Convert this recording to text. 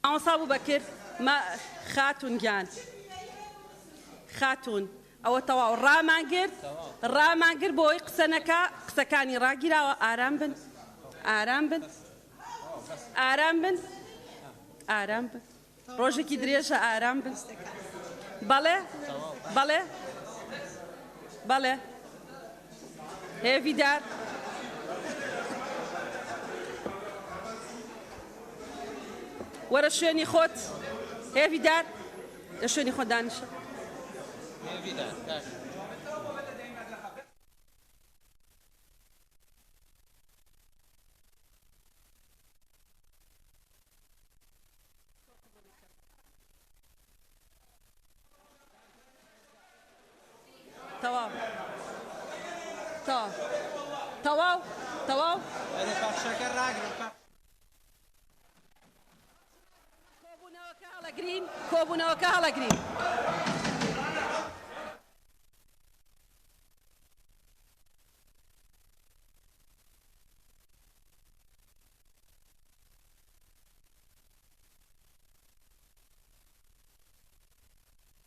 مامۆستا بووبەکر خاتون گیان خاتون ئەوە تەواو ڕامان کرد بۆی قسەنەکە قسەکانی ڕاگیراوە ئارام بن ڕۆژێکی درێژە ئارام بن بەڵێ هێویدار وەرە شوێنی خۆت هێویدار لە شوێنی خۆ دانیشە تەواو کۆبوونەوەکە هەڵەگرین